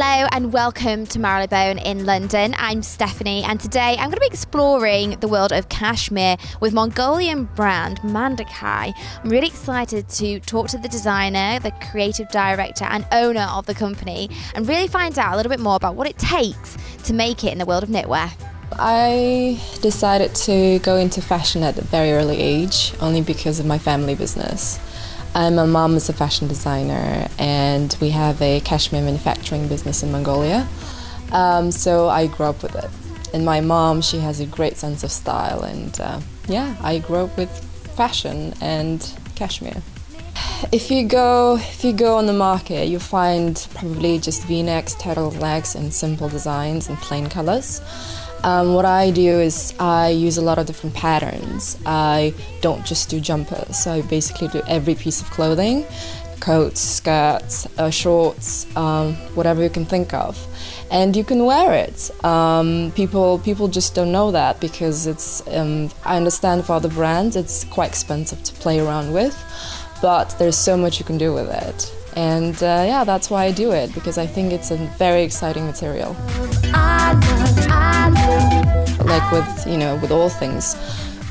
Hello and welcome to Marylebone in London. I'm Stephanie and today I'm going to be exploring the world of cashmere with Mongolian brand MANDKHAI. I'm really excited to talk to the designer, the creative director and owner of the company and really find out a little bit more about what it takes to make it in the world of knitwear. I decided to go into fashion at a very early age only because of my family business. My mom is a fashion designer and we have a cashmere manufacturing business in Mongolia, so I grew up with it. And my mom, she has a great sense of style and I grew up with fashion and cashmere. If you go on the market, you'll find probably just V-necks, turtlenecks and simple designs and plain colors. What I do is I use a lot of different patterns. I don't just do jumpers, so I basically do every piece of clothing, coats, skirts, shorts, whatever you can think of. And you can wear it. People just don't know that because it's, I understand for other brands it's quite expensive to play around with, but there's so much you can do with it. And that's why I do it, because I think it's a very exciting material. Like with all things,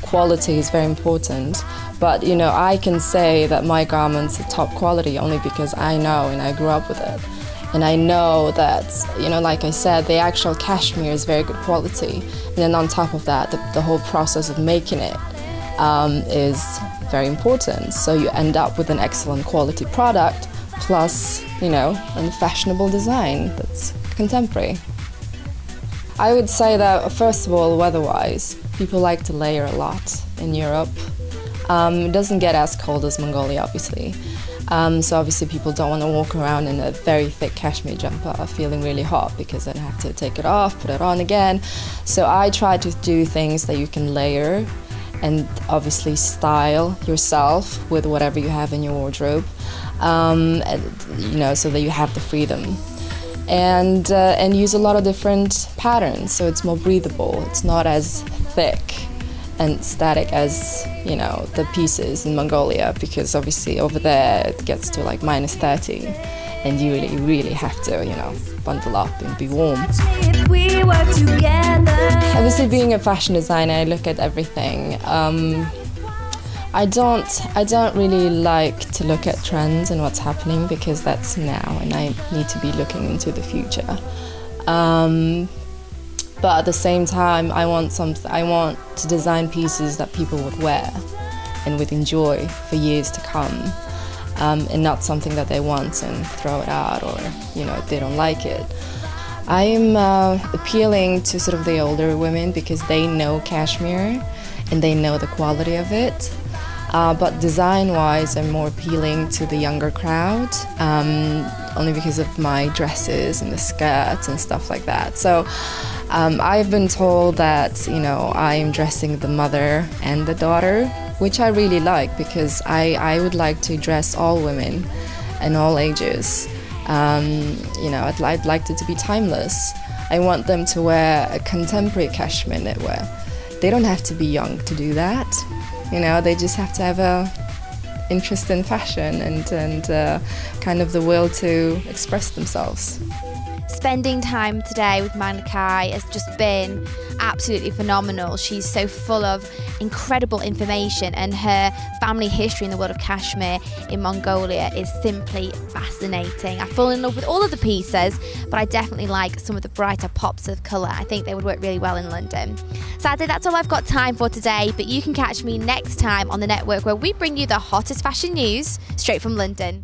quality is very important. But I can say that my garments are top quality only because I know and I grew up with it. And I know that, like I said, the actual cashmere is very good quality. And then on top of that, the whole process of making it is very important. So you end up with an excellent quality product, plus, a fashionable design that's contemporary. I would say that, first of all, weather-wise, people like to layer a lot in Europe. It doesn't get as cold as Mongolia, obviously. So obviously people don't want to walk around in a very thick cashmere jumper feeling really hot because then have to take it off, put it on again. So I try to do things that you can layer and obviously style yourself with whatever you have in your wardrobe, so that you have the freedom. And use a lot of different patterns, so it's more breathable. It's not as thick and static as the pieces in Mongolia, because obviously over there it gets to like -30, and you really have to bundle up and be warm. Obviously, being a fashion designer, I look at everything. I don't really like to look at trends and what's happening because that's now and I need to be looking into the future. But at the same time, I want to design pieces that people would wear and would enjoy for years to come, and not something that they want and throw it out or they don't like it. I'm appealing to sort of the older women because they know cashmere and they know the quality of it. But design-wise, I'm more appealing to the younger crowd, only because of my dresses and the skirts and stuff like that. So I've been told that, I'm dressing the mother and the daughter, which I really like because I would like to dress all women and all ages. I'd like it to be timeless. I want them to wear a contemporary cashmere knitwear. They don't have to be young to do that. They just have to have a interest in fashion and kind of the will to express themselves. Spending time today with MANDKHAI has just been absolutely phenomenal. She's so full of incredible information and her family history in the world of cashmere in Mongolia is simply fascinating. I fall in love with all of the pieces, but I definitely like some of the brighter pops of colour. I think they would work really well in London. Sadly, that's all I've got time for today, but you can catch me next time on the network where we bring you the hottest fashion news straight from London.